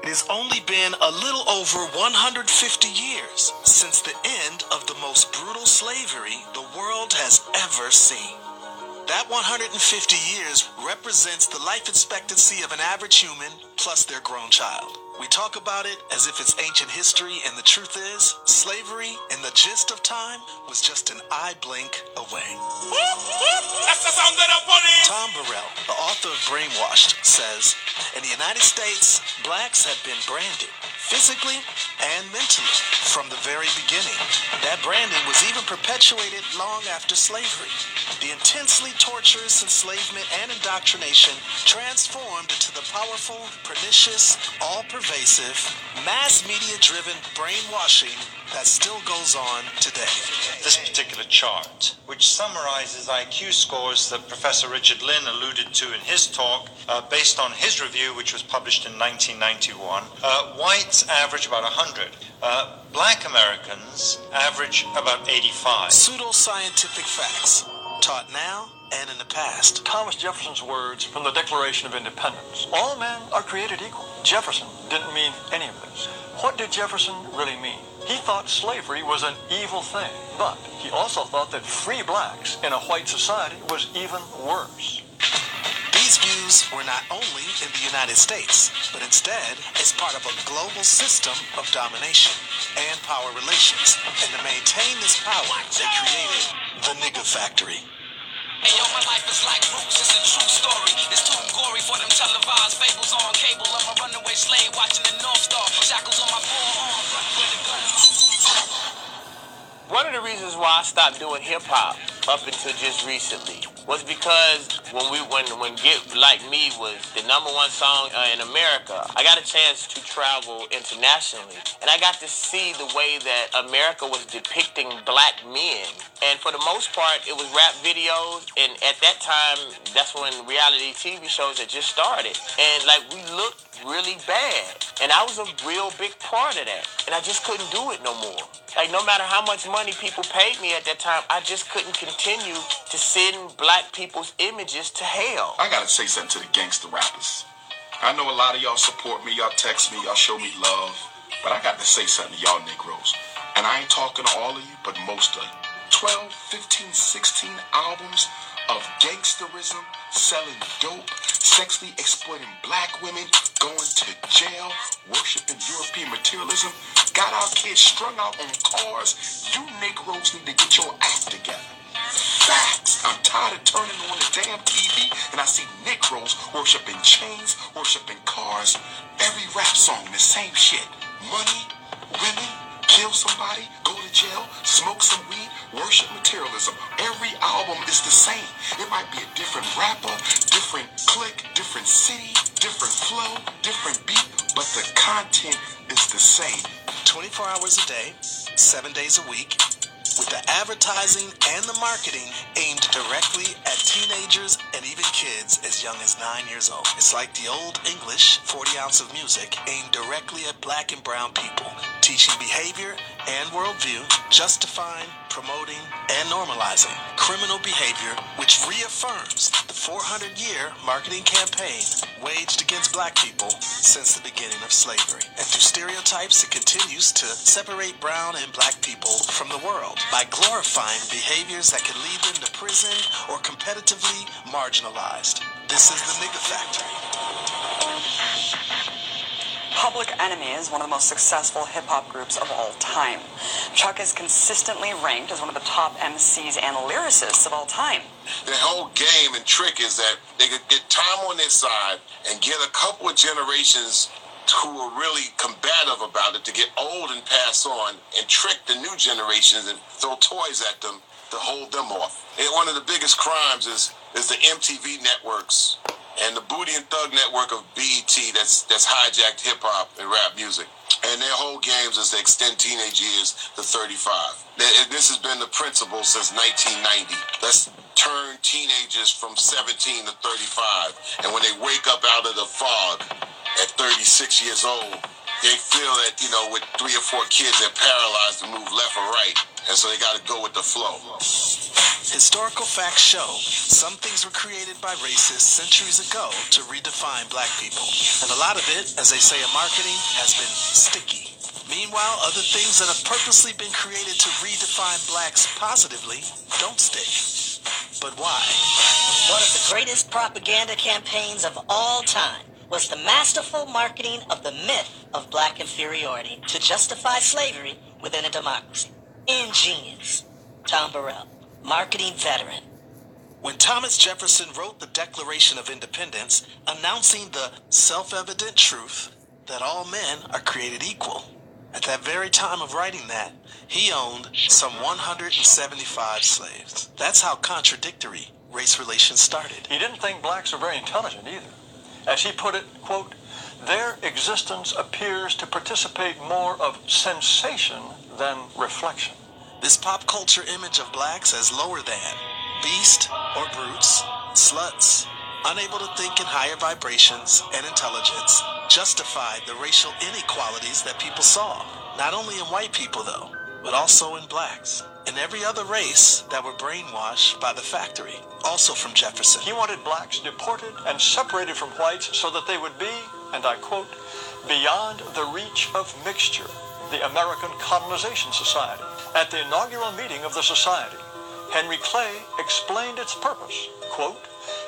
It has only been a little over 150 years since the end of the most brutal slavery the world has ever seen. That 150 years represents the life expectancy of an average human plus their grown child. We talk about it as if it's ancient history, and the truth is, slavery, in the gist of time, was just an eye blink away. That's the sound of the police! Tom Burrell, the author of Brainwashed, says, in the United States, blacks have been branded, physically and mentally, from the very beginning. That branding was even perpetuated long after slavery. The intensely torturous enslavement and indoctrination transformed into the powerful, pernicious, all-pervasive, mass media-driven brainwashing that still goes on today. This particular chart, which summarizes IQ scores that Professor Richard Lynn alluded to in his talk, based on his review, which was published in 1991, whites average about 100. Black Americans average about 85. Pseudoscientific facts, taught now and in the past. Thomas Jefferson's words from the Declaration of Independence. All men are created equal. Jefferson didn't mean any of this. What did Jefferson really mean? He thought slavery was an evil thing, but he also thought that free blacks in a white society was even worse. These views were not only in the United States, but instead as part of a global system of domination and power relations. And to maintain this power, they created the nigger factory. Hey yo, my life is like Roots, it's a true story. It's too gory for them televised fables on cable. I'm a runaway slave watching the North Star. Shackles on my forearms, running with a gun. One of the reasons why I stopped doing hip hop up until just recently was because when Get Like Me was the #1 song in America, I got a chance to travel internationally, and I got to see the way that America was depicting black men. And for the most part, it was rap videos, and at that time, that's when reality TV shows had just started. And like, we looked really bad, and I was a real big part of that, and I just couldn't do it no more. Like, no matter how much money people paid me at that time, I just couldn't continue to send black people's images to hell. I gotta say something to the gangster rappers. I know a lot of y'all support me, y'all text me, y'all show me love, but I got to say something to y'all Negroes. And I ain't talking to all of you, but most of you. 12, 15, 16 albums of gangsterism, selling dope, sexually exploiting black women, going to jail, worshiping European materialism, got our kids strung out on cars. You Negroes need to get your act together. Facts. I'm tired of turning on the damn TV and I see Negroes worshiping chains, worshiping cars. Every rap song, the same shit. Money, women, kill somebody, go to jail, smoke some weed, worship materialism. Every album is the same. It might be a different rapper, different clique, different city, different flow, different beat, but the content is the same. 24 hours a day, 7 days a week, with the advertising and the marketing aimed directly at teenagers and even kids as young as 9 years old. It's like the old English 40 ounce of music aimed directly at black and brown people, teaching behavior and worldview, justifying, promoting, and normalizing criminal behavior, which reaffirms the 400-year marketing campaign waged against black people since the beginning of slavery. And through stereotypes, it continues to separate brown and black people from the world by glorifying behaviors that can lead them to prison or competitively marginalized. This is the nigger factory. Public Enemy is one of the most successful hip-hop groups of all time. Chuck is consistently ranked as one of the top MCs and lyricists of all time. The whole game and trick is that they could get time on their side and get a couple of generations who are really combative about it to get old and pass on and trick the new generations and throw toys at them to hold them off. And one of the biggest crimes is the MTV networks and the Booty and Thug network of BET that's hijacked hip-hop and rap music. And their whole games is to extend teenage years to 35. This has been the principle since 1990. Let's turn teenagers from 17 to 35. And when they wake up out of the fog at 36 years old, they feel that, with 3 or 4 kids, they're paralyzed to move left or right. And so they got to go with the flow. Historical facts show some things were created by racists centuries ago to redefine black people. And a lot of it, as they say in marketing, has been sticky. Meanwhile, other things that have purposely been created to redefine blacks positively don't stick. But why? One of the greatest propaganda campaigns of all time was the masterful marketing of the myth of black inferiority to justify slavery within a democracy. Ingenious. Tom Burrell, marketing veteran. When Thomas Jefferson wrote the Declaration of Independence, announcing the self-evident truth that all men are created equal, at that very time of writing that, he owned some 175 slaves. That's how contradictory race relations started. He didn't think blacks were very intelligent either. As he put it, quote, their existence appears to participate more of sensation than reflection. This pop culture image of blacks as lower than, beast or brutes, sluts, unable to think in higher vibrations and intelligence, justified the racial inequalities that people saw, not only in white people though, but also in blacks, and every other race that were brainwashed by the factory, also from Jefferson. He wanted blacks deported and separated from whites so that they would be, and I quote, beyond the reach of mixture, the American Colonization Society. At the inaugural meeting of the society, Henry Clay explained its purpose, quote,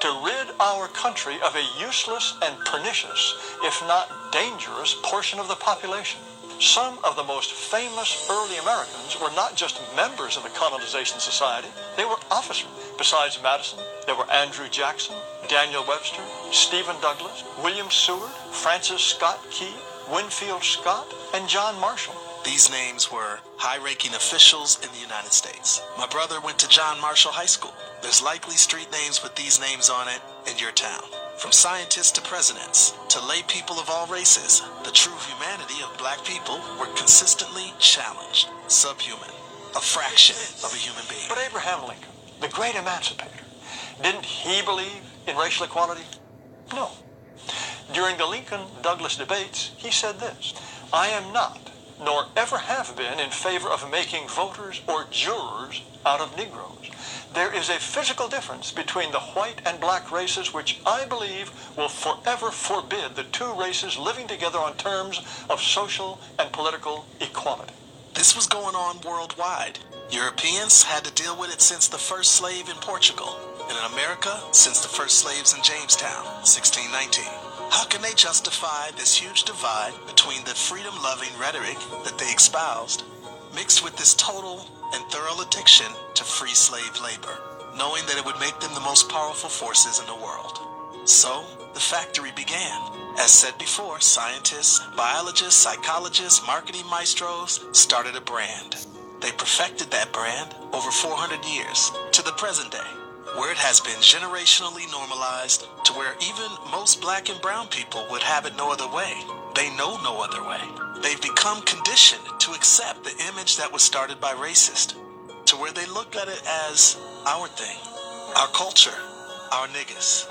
to rid our country of a useless and pernicious, if not dangerous, portion of the population. Some of the most famous early Americans were not just members of the Colonization Society, they were officers. Besides Madison, there were Andrew Jackson, Daniel Webster, Stephen Douglas, William Seward, Francis Scott Key, Winfield Scott, and John Marshall. These names were high-ranking officials in the United States. My brother went to John Marshall High School. There's likely street names with these names on it in your town. From scientists to presidents, to lay people of all races, the true humanity of black people were consistently challenged. Subhuman, a fraction of a human being. But Abraham Lincoln, the great emancipator, didn't he believe in racial equality? No. During the Lincoln-Douglas debates, he said this, I am not, nor ever have been, in favor of making voters or jurors out of Negroes. There is a physical difference between the white and black races which I believe will forever forbid the two races living together on terms of social and political equality. This was going on worldwide. Europeans had to deal with it since the first slave in Portugal, and in America since the first slaves in Jamestown, 1619. How can they justify this huge divide between the freedom-loving rhetoric that they espoused, mixed with this total and thorough addiction to free slave labor, knowing that it would make them the most powerful forces in the world? So, the factory began. As said before, scientists, biologists, psychologists, marketing maestros started a brand. They perfected that brand over 400 years to the present day, where it has been generationally normalized to where even most black and brown people would have it no other way. They know no other way. They've become conditioned to accept the image that was started by racists, to where they look at it as our thing, our culture, our niggas.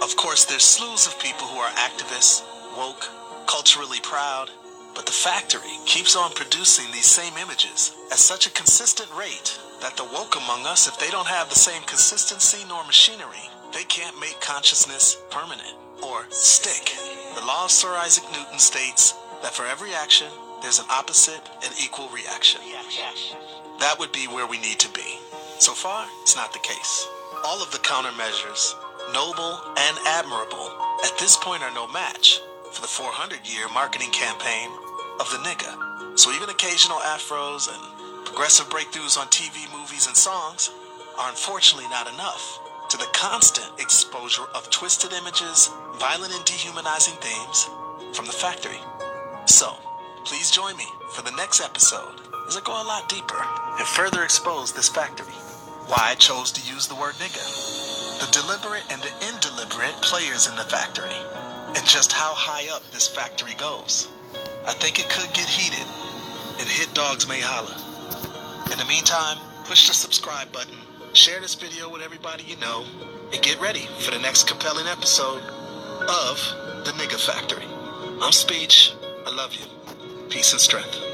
Of course, there's slews of people who are activists, woke, culturally proud, but the factory keeps on producing these same images at such a consistent rate that the woke among us, if they don't have the same consistency nor machinery, they can't make consciousness permanent or stick. The law of Sir Isaac Newton states that for every action, there's an opposite and equal reaction. That would be where we need to be. So far, it's not the case. All of the countermeasures, noble and admirable, at this point are no match for the 400-year marketing campaign of the nigga. So even occasional afros and progressive breakthroughs on TV, movies, and songs are unfortunately not enough to the constant exposure of twisted images, violent and dehumanizing themes from the factory. So, please join me for the next episode as I go a lot deeper and further expose this factory. Why I chose to use the word nigga, the deliberate and the indeliberate players in the factory, and just how high up this factory goes. I think it could get heated, and hit dogs may holler. In the meantime, push the subscribe button, share this video with everybody you know, and get ready for the next compelling episode of The Nigga Factory. I'm Speech. I love you. Peace and strength.